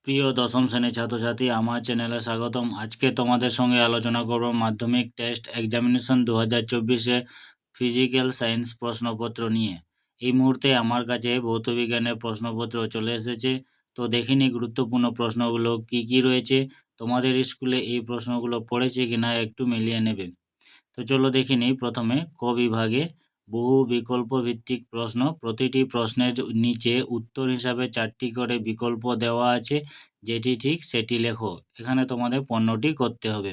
প্রিয় দশম শ্রেণীর ছাত্রছাত্রী, আমার চ্যানেলে স্বাগতম। আজকে তোমাদের সঙ্গে আলোচনা করব মাধ্যমিক টেস্ট এক্সামিনেশন 2024-এ ফিজিক্যাল সায়েন্স প্রশ্নপত্র নিয়ে। এই মুহূর্তে আমার কাছে ভৌতবিজ্ঞানের প্রশ্নপত্র চলে এসেছে। তো দেখিনি গুরুত্বপূর্ণ প্রশ্নগুলো কি কি রয়েছে। তোমাদের স্কুলে এই প্রশ্নগুলো পড়েছে কিনা একটু মিলিয়ে নেবে। তো চলো দেখিনি। প্রথমে ক বিভাগে বহু বিকল্প ভিত্তিক প্রশ্ন। প্রতিটি প্রশ্নের নিচে উত্তর হিসাবে 4টি করে বিকল্প দেওয়া আছে। যেটি ঠিক সেটি লেখো। এখানে তোমাদের 15টি করতে হবে।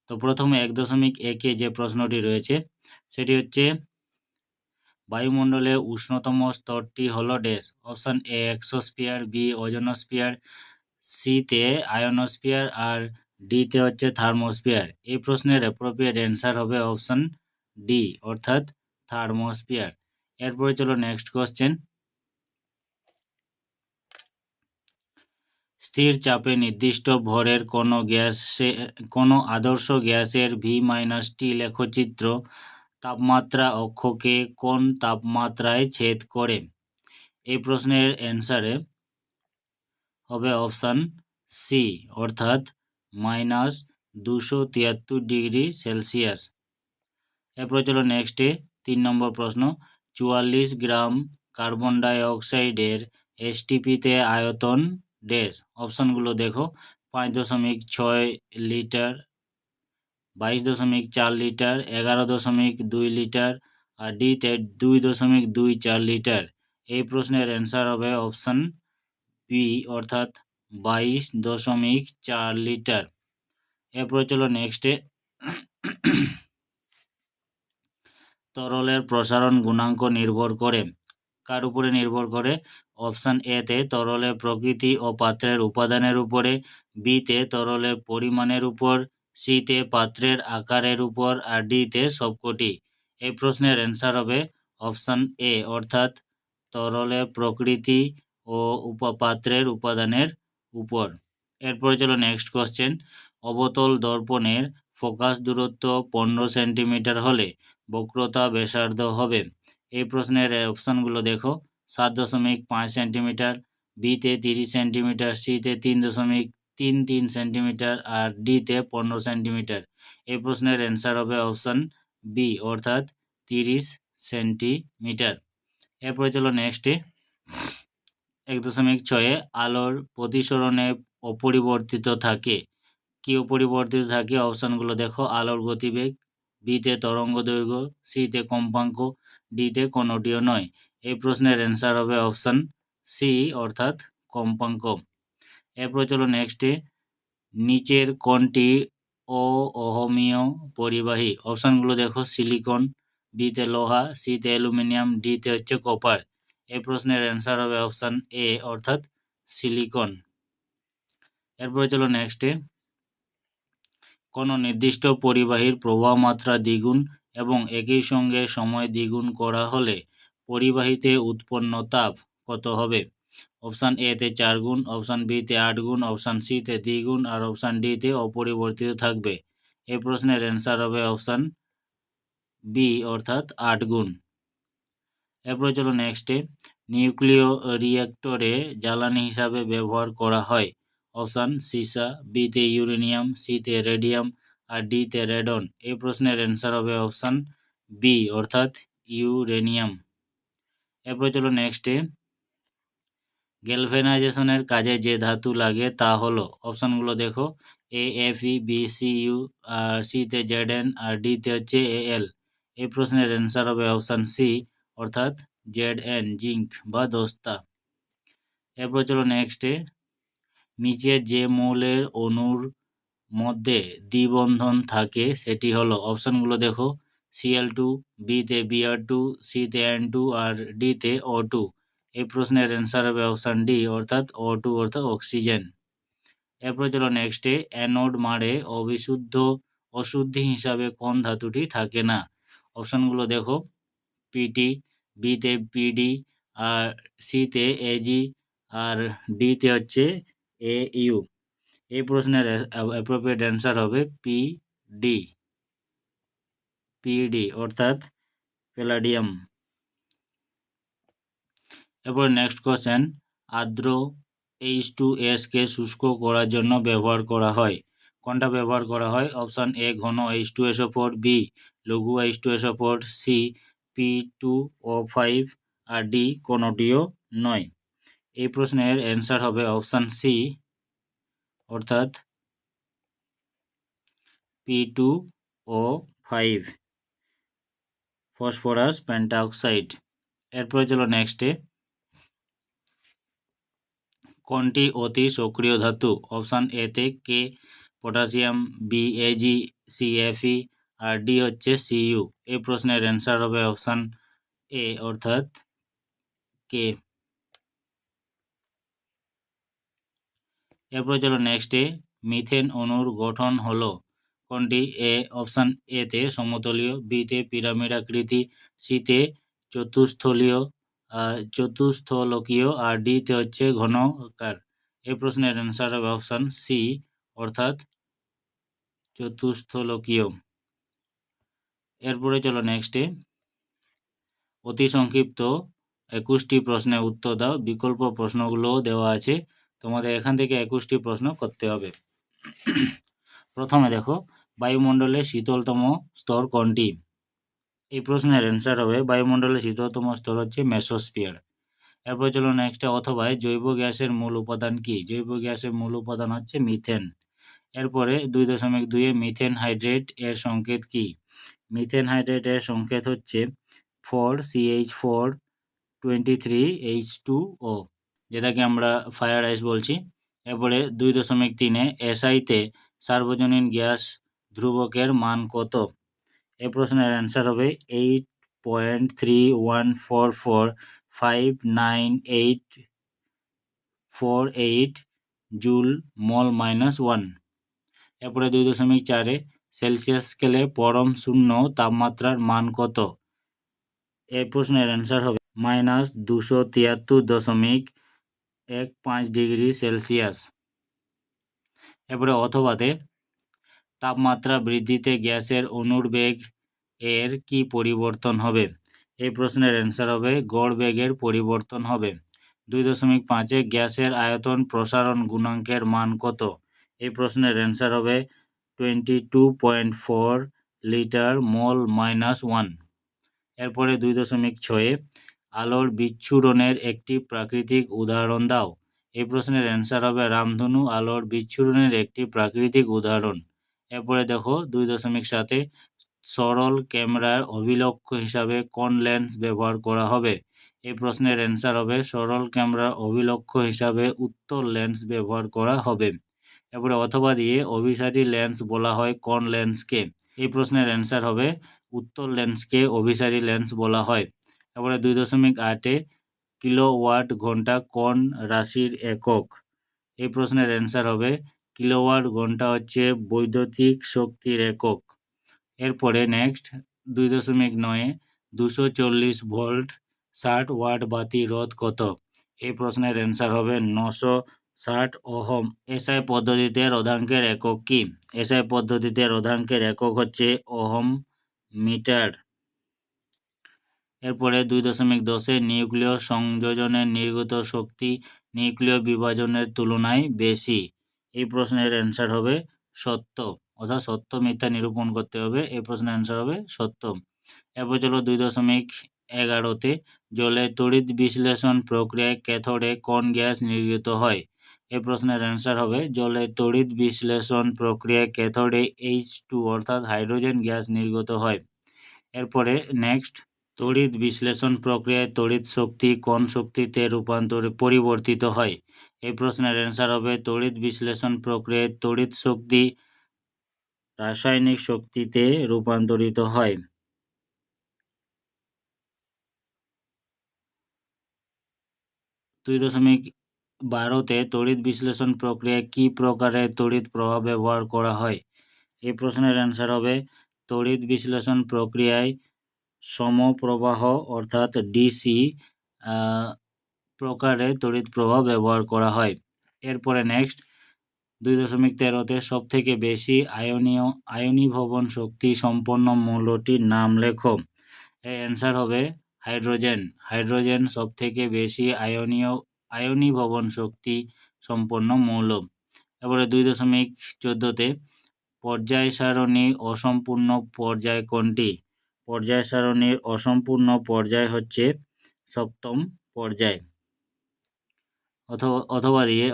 তো প্রথমে 1.1-এ যে প্রশ্নটি রয়েছে সেটি হচ্ছে বায়ুমণ্ডলের উষ্ণতম স্তরটি হলো dash. Option A exosphere, B ozonosphere, সিতে আয়োনোস্ফিয়ার আর ডিতে হচ্ছে থার্মোস্ফিয়ার। এই প্রশ্নের অ্যাপ্রোপ্রিয়েট অ্যান্সার হবে অপশান ডি অর্থাৎ থার্মোস্ফিয়ার। এরপরে চলো নেক্সট কোশ্চেন। স্থির চাপে নির্দিষ্ট ভরের কোনো আদর্শ গ্যাসের V-T লেখচিত্র তাপমাত্রা অক্ষকে কোন তাপমাত্রায় ছেদ করে? এই প্রশ্নের অ্যান্সারে হবে অপশান সি অর্থাৎ -273°C। এরপরে চলো নেক্সটে 3 নম্বর প্রশ্ন। 44 গ্রাম কার্বন ডাই অক্সাইডের STPতে আয়তন ড্যাশ। অপশানগুলো দেখো 5.6 লিটার, 22.4 লিটার, 11.2 লিটার আর ডিতে 2.24 লিটার। এই প্রশ্নের অ্যান্সার হবে অপশান বি অর্থাৎ 22.4 লিটার। এরপরে চলো নেক্সটে। তরলের প্রসারণ গুণাঙ্ক নির্ভর করে কার উপরে নির্ভর করে? অপশান এতে তরলের প্রকৃতি ও পাত্রের উপাদানের উপরে, বিতে তরলের পরিমাণের উপর, সিতে পাত্রের আকারের উপর আর ডিতে সবকটি। এই প্রশ্নের অ্যান্সার হবে অপশান এ অর্থাৎ তরলের প্রকৃতি ও পাত্রের উপাদানের উপর। এরপরে চলো নেক্সট কোশ্চেন। অবতল দর্পণের ফোকাস দূরত্ব 15 সেন্টিমিটার হলে বক্রতা ব্যাসার্ধ হবে। এই প্রশ্নের অপশানগুলো দেখো 7.5 সেন্টিমিটার, বিতে 30 সেন্টিমিটার, সিতে 3.33 সেন্টিমিটার আর ডিতে 15 সেন্টিমিটার। এই প্রশ্নের অ্যান্সার হবে অপশান বি অর্থাৎ 30 সেন্টিমিটার। এরপরে চলো নেক্সটে। 1.6 আলোর প্রতিসরণে অপরিবর্তিত থাকে। কি অপরিবর্তিত থাকে? অপশানগুলো দেখো আলোর গতিবেগ, বিতে তরঙ্গ দৈর্ঘ্য, সিতে কম্পাঙ্ক, ডিতে কোনোটিও নয়। এই প্রশ্নের অ্যান্সার হবে অপশান সি অর্থাৎ কম্পাঙ্ক। এরপর চলো নেক্সটে। নিচের কোনটি অহমীয় পরিবাহী? অপশানগুলো দেখো সিলিকন, বিতে লোহা, সিতে অ্যালুমিনিয়াম, ডিতে হচ্ছে কপার। এই প্রশ্নের অ্যান্সার হবে অপশান এ অর্থাৎ সিলিকন। এরপরে চলো নেক্সটে। কোনো নির্দিষ্ট পরিবাহীর প্রবাহ মাত্রা দ্বিগুণ এবং একই সঙ্গে সময় দ্বিগুণ করা হলে পরিবাহীতে উৎপন্ন তাপ কত হবে? অপশান এতে 4 গুণ, অপশান বিতে 8 গুণ, অপশান সিতে দ্বিগুণ আর অপশান ডিতে অপরিবর্তিত থাকবে। এই প্রশ্নের অ্যান্সার হবে অপশান বি অর্থাৎ 8 গুণ। এরপরে চলো নেক্সটে। নিউক্লিয় রিঅ্যাক্টরে জ্বালানি হিসাবে ব্যবহার করা হয়। অপশান সীসা, বিতে ইউরেনিয়াম, সিতে রেডিয়াম আর ডিতে রেডন। এই প্রশ্নের অ্যান্সার হবে অপশান বি অর্থাৎ ইউরেনিয়াম। এরপরে চলো নেক্সটে। গ্যালভেনাইজেশনের কাজে যে ধাতু লাগে তা হলো। অপশানগুলো দেখো AFE, BCU, সিতে ZN আর ডিতে হচ্ছে AL। এই প্রশ্নের অ্যান্সার হবে অপশান সি অর্থাৎ ZN জিঙ্ক বা দস্তা। এরপর চলো নেক্সটে। নিচের যে মৌলের অণুর মধ্যে দ্বিবন্ধন থাকে সেটি হলো। অপশানগুলো দেখো Cl2, বিতে Br2, সিতে N2 আর ডিতে O2। এই প্রশ্নের অ্যান্সার হবে অপশান ডি অর্থাৎ O2 অর্থাৎ অক্সিজেন। এরপরে চলো নেক্সটে। অ্যানোড মাড়ে অশুদ্ধি হিসাবে কোন ধাতুটি থাকে না? অপশানগুলো দেখো পিটি, বিতে পিডি আর সিতে এজি আর ডিতে হচ্ছে AU। এই প্রশ্নের অ্যাপ্রোপ্রিয়েট অ্যান্সার হবে পিডি অর্থাৎ প্যালাডিয়াম। এরপর নেক্সট কোশ্চেন। আর্দ্র H2S কে শুষ্ক করার জন্য ব্যবহার করা হয়। কোনটা ব্যবহার করা হয়? অপশান এ ঘন H2SO4, বি লঘু H2SO4, সি P2O5 আর ডি কোনোটিও নয়। এই প্রশ্নের অ্যান্সার হবে অপশান সি, অর্থাৎ P2O5 ফসফরাস পেন্টাঅক্সাইড। এরপরে চলো নেক্সটে, কোনটি অতি সক্রিয় ধাতু? অপশান এতে কে potassium, B Ag, C Fe আর ডি হচ্ছে Cu। এই প্রশ্নের অ্যান্সার হবে অপশান এ, অর্থাৎ কে। এরপর চলো নেক্সটে, মিথেন অণুর গঠন হলো কোনটি? এ অপশান এতে সমতলীয়, বিতে পিরামিড আকৃতি, সিতে চতুস্থলকীয় আর ডিতে হচ্ছে ঘনাকার। এই প্রশ্নের অ্যান্সার হবে অপশান সি, অর্থাৎ চতুস্থলকীয়। এরপরে চলো নেক্সটে, অতি সংক্ষিপ্ত 21টি প্রশ্নের উত্তর দাও। বিকল্প প্রশ্নগুলোও দেওয়া আছে, তোমাদের এখান থেকে 21টি প্রশ্ন করতে হবে। প্রথমে দেখো, বায়ুমণ্ডলের শীতলতম স্তর কোনটি? এই প্রশ্নের অ্যান্সার হবে বায়ুমণ্ডলের শীতলতম স্তর হচ্ছে মেসোস্ফিয়ার। এরপর চলো নেক্সটে, অথবা জৈব গ্যাসের মূল উপাদান কি? জৈব গ্যাসের মূল উপাদান হচ্ছে মিথেন। এরপরে 2.2 মিথেন হাইড্রেট এর সংকেত কি? মিথেন হাইড্রেট এর সংকেত হচ্ছে 4CH423H2O, যেটাকে আমরা ফায়ার আইস বলছি। এরপরে 2.3 এসআইতে সার্বজনীন গ্যাস ধ্রুবকের মান কত? এই প্রশ্নের অ্যান্সার হবে 8.314459848 জুল মল -1। এরপরে 2.4 সেলসিয়াস স্কেলে পরম শূন্য তাপমাত্রার মান কত? এই প্রশ্নের অ্যান্সার হবে -273.15 ডিগ্রি সেলসিয়াস। এরপরে অথবাতে তাপমাত্রা বৃদ্ধিতে গ্যাসের অণুর বেগ এর কি পরিবর্তন হবে? এই প্রশ্নের অ্যান্সার হবে গড় বেগের পরিবর্তন হবে। 2.5 গ্যাসের আয়তন প্রসারণ গুণাঙ্কের মান কত? এই প্রশ্নের অ্যান্সার হবে 22.4 লিটার মল -1। এরপরে 2.6 আলোর বিচ্ছুরণের একটি প্রাকৃতিক উদাহরণ দাও। এই প্রশ্নের অ্যান্সার হবে রামধনু আলোর বিচ্ছুরণের একটি প্রাকৃতিক উদাহরণ। এরপরে দেখো 2.7 সরল ক্যামেরার অভিলক্ষ্য হিসাবে কোন লেন্স ব্যবহার করা হবে? এই প্রশ্নের অ্যান্সার হবে সরল ক্যামেরার অভিলক্ষ্য হিসাবে উত্তল লেন্স ব্যবহার করা হবে। এরপরে অথবা দিয়ে অভিসারী লেন্স বলা হয় কোন লেন্সকে? এই প্রশ্নের অ্যান্সার হবে উত্তল লেন্সকে অভিসারী লেন্স বলা হয়। এরপরে 2.8 কিলোওয়াট ঘন্টা কোন রাশির একক? এই প্রশ্নের অ্যান্সার হবে কিলোওয়াট ঘন্টা হচ্ছে বৈদ্যুতিক শক্তির একক। এরপরে নেক্সট 2.9 240 ভোল্ট 60 ওয়াট বাতি রোধ কত? এই প্রশ্নের অ্যান্সার হবে 960 ওহম। এসআই পদ্ধতিতে রোধাঙ্কের একক কি? এসআই পদ্ধতিতে রোধাঙ্কের একক হচ্ছে ওহম মিটার। এরপরে 2.10 নিউক্লিয় সংযোজনের নির্গত শক্তি নিউক্লিয় বিভাজনের তুলনায় বেশি। এই প্রশ্নের অ্যান্সার হবে সত্য, অর্থাৎ সত্য মিথ্যা নিরূপণ করতে হবে। এই প্রশ্নের অ্যান্সার হবে সত্য। এরপর চলো 2.11 জলের তড়িৎ বিশ্লেষণ প্রক্রিয়ায় ক্যাথোডে কোন গ্যাস নির্গত হয়? এই প্রশ্নের অ্যান্সার হবে জলের তড়িৎ বিশ্লেষণ প্রক্রিয়ায় ক্যাথোডে H2 অর্থাৎ হাইড্রোজেন গ্যাস নির্গত হয়। এরপরে নেক্সট, তড়িৎ বিশ্লেষণ প্রক্রিয়ায় তড়িৎ শক্তি কোন শক্তিতে পরিবর্তিত হয়? এই প্রশ্নের অ্যান্সার হবে তড়িৎ বিশ্লেষণ প্রক্রিয়ায় তড়িৎ শক্তি রাসায়নিক শক্তিতে রূপান্তরিত হয়। 2.12 তড়িৎ বিশ্লেষণ প্রক্রিয়ায় কি প্রকারের তড়িৎ প্রবাহ ব্যবহার করা হয়? এই প্রশ্নের অ্যান্সার হবে তড়িৎ বিশ্লেষণ প্রক্রিয়ায় সমপ্রবাহ অর্থাৎ ডিসি প্রকারে তড়িৎ প্রবাহ ব্যবহার করা হয়। এরপরে নেক্সট 2.13 সবথেকে বেশি আয়নীভবন শক্তি সম্পন্ন মৌলটির নাম লেখো। এর অ্যান্সার হবে হাইড্রোজেন। হাইড্রোজেন সবথেকে বেশি আয়নীভবন শক্তি সম্পন্ন মৌল। এবারে 2.14তে পর্যায় সারণী অসম্পূর্ণ পর্যায় কোনটি? পর্যায় সারণীর অসম্পূর্ণ পর্যায় হচ্ছে সপ্তম পর্যায়।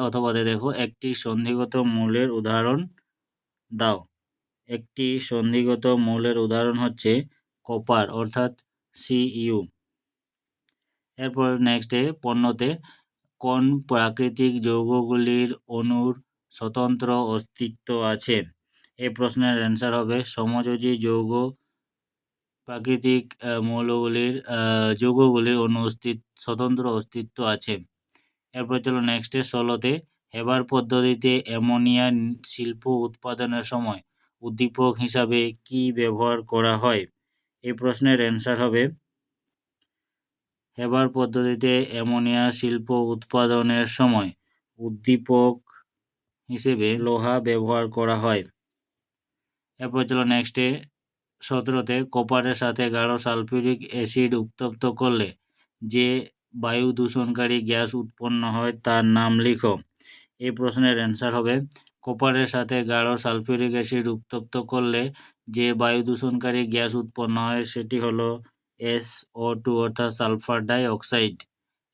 অথবা দেখো একটি সন্ধিগত মৌলের উদাহরণ দাও। একটি সন্ধিগত মৌলের উদাহরণ হচ্ছে কপার অর্থাৎ Cu। এরপর নেক্সটে 15তে কোন প্রাকৃতিক যৌগগুলির অণুর স্বতন্ত্র অস্তিত্ব আছে? এই প্রশ্নের অ্যান্সার হবে সমযোজী যৌগ প্রাকৃতিক যৌগগুলির স্বতন্ত্র অস্তিত্ব আছে। এরপর চলো নেক্সটে 16তে হেবার পদ্ধতিতে অ্যামোনিয়া শিল্প উৎপাদনের সময় উদ্দীপক হিসাবে কি ব্যবহার করা হয়? এই প্রশ্নের অ্যান্সার হবে হেবার পদ্ধতিতে অ্যামোনিয়া শিল্প উৎপাদনের সময় উদ্দীপক হিসেবে লোহা ব্যবহার করা হয়। এরপর চলো নেক্সটে 17তে কপারের সাথে গাঢ় সালফিউরিক অ্যাসিড উত্তপ্ত করলে যে বায়ু দূষণকারী গ্যাস উৎপন্ন হয় তার নাম লিখো। এই প্রশ্নের অ্যান্সার হবে কপারের সাথে গাঢ় সালফিউরিক অ্যাসিড উত্তপ্ত করলে যে বায়ু দূষণকারী গ্যাস উৎপন্ন হয় সেটি হলো SO2 অর্থাৎ সালফার ডাই অক্সাইড।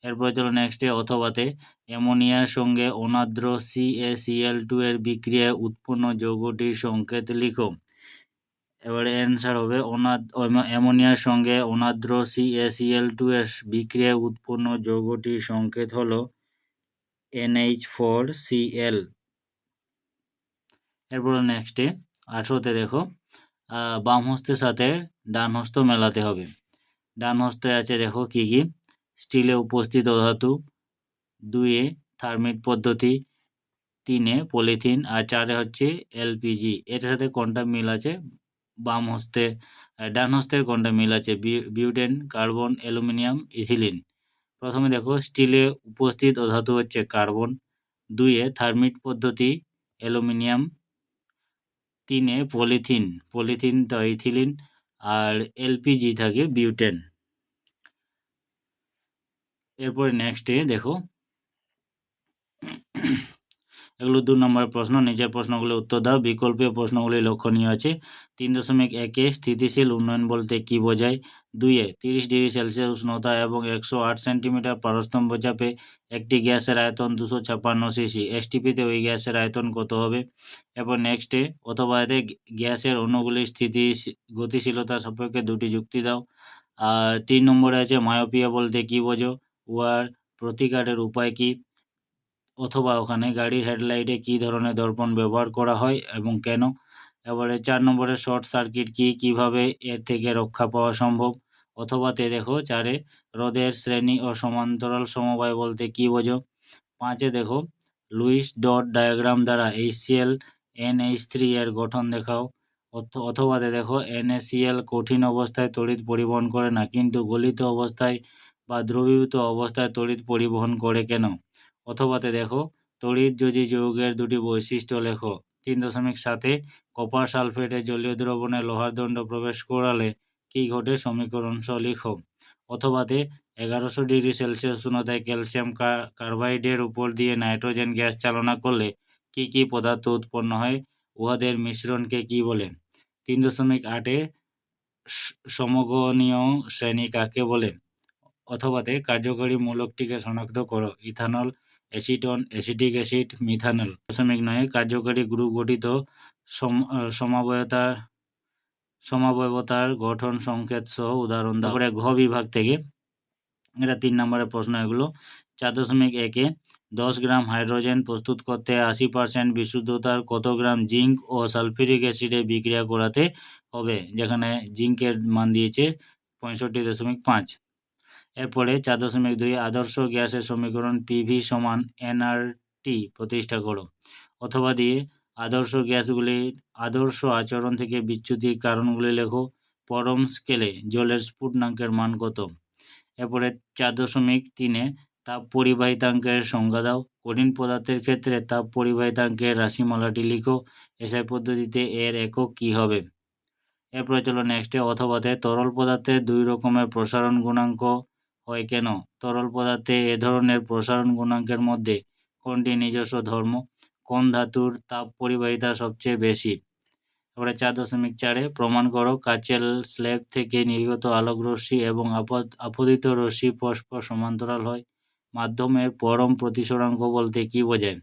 এরপর চলো নেক্সটে অথবাতে অ্যামোনিয়ার সঙ্গে অনার্দ্র CaCl2 এর বিক্রিয়ায় উৎপন্ন যৌগটির সংকেত লিখো। এবারে অ্যান্সার হবে অ্যামোনিয়ার সঙ্গে অনার্দ্র CaCl2 এর বিক্রিয়ায় উৎপন্ন যৌগটির সংকেত হলো NH4Cl। এরপর নেক্সটে 18তে দেখো বাম হস্তের সাথে ডান হস্ত মেলাতে হবে। ডান হস্তে আছে দেখো কি কি, স্টিলে উপস্থিত অধাতু, 2-এ থার্মিট পদ্ধতি, 3-এ পলিথিন আর 4-এ হচ্ছে LPG। এটার সাথে কোনটা মিল আছে বাম হস্তে ডান হস্তের কোনটা মিল আছে? Butane, carbon, aluminium, ethylene. প্রথমে দেখো স্টিলে উপস্থিত অধাতু হচ্ছে কার্বন, 2-এ থার্মিট পদ্ধতি অ্যালুমিনিয়াম, 3-এ পলিথিন তো ইথিলিন আর LPG থাকে বিউটেন। এরপরে নেক্সটে দেখো এগুলো 2 নম্বরের প্রশ্ন। নিজের প্রশ্নগুলো উত্তর দাও। বিকল্পীয় প্রশ্নগুলি লক্ষণীয় আছে। 3.1-এ স্থিতিশীল উন্নয়ন বলতে কি বোঝায়? 2-এ 30 ডিগ্রি সেলসিয়াস উষ্ণতা এবং 108 সেন্টিমিটার পারস্তম্ভ চাপে একটি গ্যাসের আয়তন 256 সিসি। STPতে ওই গ্যাসের আয়তন কত হবে? এরপর নেক্সটে অথবা এতে গ্যাসের অণুগুলির গতিশীলতা সম্পর্কে 2টি যুক্তি দাও। আর 3 নম্বরে আছে মায়োপিয়া বলতে কি বোঝো? উহার প্রতিকারের উপায় কি? অথবা ওখানে গাড়ির হেডলাইটে কি ধরনের দর্পণ ব্যবহার করা হয় এবং কেন? এবারে 4 নম্বরে শর্ট সার্কিট কি, কিভাবে এর থেকে রক্ষা পাওয়া সম্ভব? অথবাতে দেখো 4-এ রোধের শ্রেণী ও সমান্তরাল সমবায় বলতে কি বোঝো? 5-এ দেখো লুইস ডট ডায়াগ্রাম দ্বারা HCl NH3 এর গঠন দেখাও। অথবাতে দেখো NaCl কঠিন অবস্থায় তড়িৎ পরিবহন করে না কিন্তু গলিত অবস্থায় বা দ্রবীভূত অবস্থায় তড়িৎ পরিবহন করে কেন? অথবাতে দেখো তড়িৎযোজী যৌগের 2টি বৈশিষ্ট্য লেখো। 3.7-এ কপার সালফেটে জলীয় দ্রবণে লোহার দণ্ড প্রবেশ করালে কি ঘটে? সমীকরণ সহ লিখো। অথবাতে 1100 ডিগ্রি সেলসিয়াস উষ্ণতায় ক্যালসিয়াম কার্বাইডের উপর দিয়ে নাইট্রোজেন গ্যাস চালনা করলে কি কি পদার্থ উৎপন্ন হয়? উহাদের মিশ্রণকে কি বলে? 3.8-এ সমগণীয় শ্রেণী কাকে বলে? অথবাতে কার্যকরী মূলকটিকে শনাক্ত করো। Ethanol, acetone, acetic acid, methanol. 9.9-এ কার্যকরী গ্রুপ গঠিত সমাবয়বতার গঠন সংকেত সহ উদাহরণ দাও। তারপরে ঘ বিভাগ থেকে এটা 3 নম্বরের প্রশ্ন এগুলো। 4.1-এ 10 গ্রাম হাইড্রোজেন প্রস্তুত করতে 80% বিশুদ্ধতার কত গ্রাম জিঙ্ক ও সালফিউরিক অ্যাসিডে বিক্রিয়া করাতে হবে? যেখানে জিঙ্কের মান দিয়েছে 65.5। এরপরে 4.2 আদর্শ গ্যাসের সমীকরণ PV সমান nRT প্রতিষ্ঠা করো। অথবা দিয়ে আদর্শ গ্যাসগুলির আদর্শ আচরণ থেকে বিচ্যুতির কারণগুলি লেখো। পরম স্কেলে জলের স্ফুটনাঙ্কের মান কত? এরপরে 4.3-এ তাপ পরিবাহিতাঙ্কের সংজ্ঞা দাও। কঠিন পদার্থের ক্ষেত্রে তাপ পরিবাহিতাঙ্কের রাশিমালাটি লিখো। SI পদ্ধতিতে এর একক কি হবে? এরপরে চলো নেক্সটে অথবাতে তরল পদার্থের 2 রকমের প্রসারণ গুণাঙ্ক হয় কেন? তরল পদার্থে এ ধরনের প্রসারণ গুণাঙ্কের মধ্যে কোনটি নিজস্ব ধর্ম? কোন ধাতুর তাপ পরিবাহিতা সবচেয়ে বেশি? এবারে 4.4 প্রমাণ করো কাচের স্ল্যাব থেকে নির্গত আলোক রশ্মি এবং আপতিত রশ্মি পরস্পর সমান্তরাল হয়। মাধ্যমের পরম প্রতিসরাঙ্ক বলতে কী বোঝায়?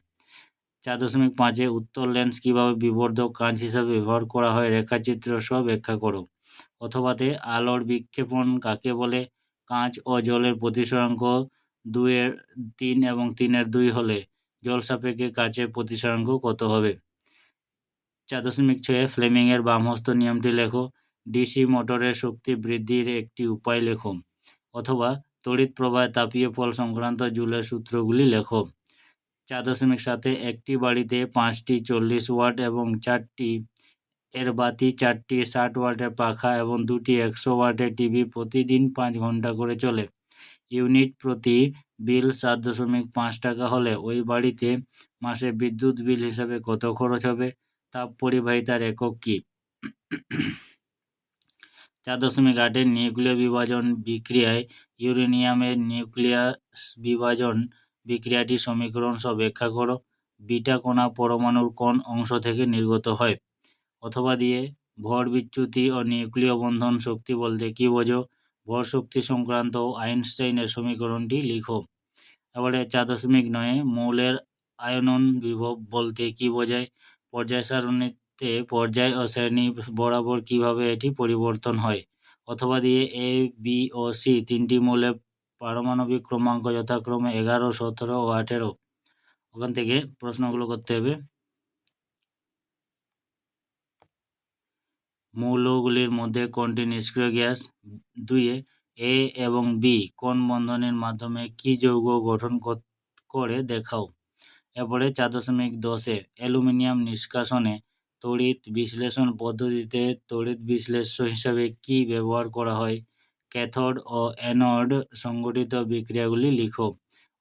4.5 উত্তল লেন্স কিভাবে বিবর্ধক কাঁচ হিসাবে ব্যবহার করা হয় রেখাচিত্র সহ ব্যাখ্যা করো। অথবাতে আলোর বিক্ষেপণ কাকে বলে? কাঁচ ও জলের প্রতিসরাঙ্ক 2/3 এবং 3/2 হলে জল সাপেক্ষে কাচের প্রতিসরাঙ্ক কত হবে? 4.6 ফ্লেমিংয়ের বামহস্ত নিয়মটি লেখো। ডিসি মোটরের শক্তি বৃদ্ধির একটি উপায় লেখো। অথবা তড়িৎ প্রবাহে তাপীয় ফল সংক্রান্ত জুলের সূত্রগুলি লেখো। 4.7 একটি বাড়িতে 5টি 40 ওয়াট এবং 4টি এর বাতি, 4টি 60 ওয়াটের পাখা এবং 2টি 100 ওয়াটের টিভি প্রতিদিন 5 ঘন্টা করে চলে। ইউনিট প্রতি বিল 7.5 টাকা হলে ওই বাড়িতে মাসে বিদ্যুৎ বিল হিসাবে কত খরচ হবে? তাপ পরিবাহিতার একক কী? 4.8 নিউক্লিয় বিভাজন বিক্রিয়ায় ইউরেনিয়ামের নিউক্লিয়াস বিভাজন বিক্রিয়াটি সমীকরণ সহ ব্যাখ্যা করো। বিটা কণা পরমাণুর কোন অংশ থেকে নির্গত হয়? অথবা দিয়ে ভর বিচ্যুতি ও নিউক্লিয় বন্ধন শক্তি বলতে কী বোঝো? ভর শক্তি সংক্রান্ত আইনস্টাইনের সমীকরণটি লিখো। এবারে 4.9 মৌলের আয়নন বিভব বলতে কী বোঝায়? পর্যায় সারণীতে পর্যায় ও শ্রেণী বরাবর কিভাবে এটি পরিবর্তন হয়? অথবা দিয়ে এ, বি ও সি তিনটি মৌলের পারমাণবিক ক্রমাঙ্ক যথাক্রমে 11, 17 ও 18। ওখান থেকে প্রশ্নগুলো করতে হবে। মৌলগুলির মধ্যে কোনটি নিষ্ক্রিয় গ্যাস? 2 এ এবং বি কোন বন্ধনের মাধ্যমে কি যৌগ গঠন করে দেখাও। এরপরে 4.10 অ্যালুমিনিয়াম নিষ্কাশনে তড়িৎ বিশ্লেষণ পদ্ধতিতে তড়িৎ বিশ্লেষ্য হিসাবে কি ব্যবহার করা হয়? ক্যাথোড ও অ্যানোড সংঘটিত বিক্রিয়াগুলি লিখো।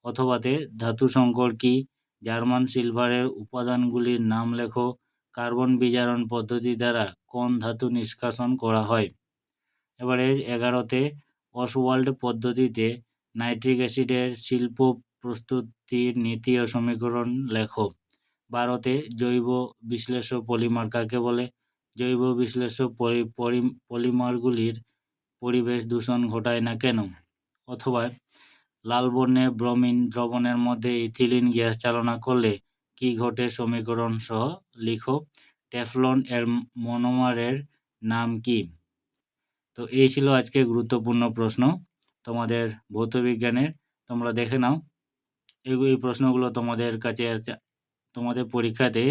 অথবাতে ধাতু সংকর কি? জার্মান সিলভারের উপাদানগুলির নাম লেখো। কার্বন বিজারণ পদ্ধতি দ্বারা কোন ধাতু নিষ্কাশন করা হয়? এবারে 11তে অসওয়াল্ড পদ্ধতিতে নাইট্রিক অ্যাসিডের শিল্প প্রস্তুতির নীতি ও সমীকরণ লেখো। 12তে জৈব বিশ্লেষ্য পলিমার কাকে বলে? জৈব বিশ্লেষ্য পলিমারগুলির পরিবেশ দূষণ ঘটায় না কেন? অথবা লাল বর্ণের ব্রোমিন দ্রবণের মধ্যে ইথিলিন গ্যাস চালনা করলে কি ঘটে সমীকরণ সহ লিখো। টেফলন এর মনোমারের নাম কি? তো এই ছিল আজকে গুরুত্বপূর্ণ প্রশ্ন তোমাদের ভৌতবিজ্ঞানের। তোমরা দেখে নাও এই প্রশ্নগুলো তোমাদের কাছে তোমাদের পরীক্ষাতে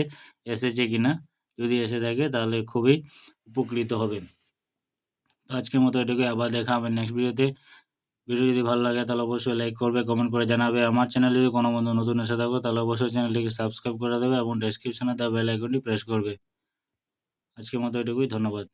এসেছে কিনা। যদি এসে থাকে তাহলে খুবই উপকৃত হবে। তো আজকের মতো এটুকুই, আবার দেখা হবে নেক্সট ভিডিওতে। ভিডিও যদি ভালো লাগে তাহলে অবশ্যই লাইক করবে, কমেন্ট করে জানাবে। আমার চ্যানেলে যদি কোনো বন্ধু নতুন এসে থাকো তাহলে অবশ্যই চ্যানেলটিকে সাবস্ক্রাইব করে দেবে এবং ডেসক্রিপশনে দেওয়া বেল আইকনটি প্রেস করবে। আজকের মতো এটুকুই, ধন্যবাদ।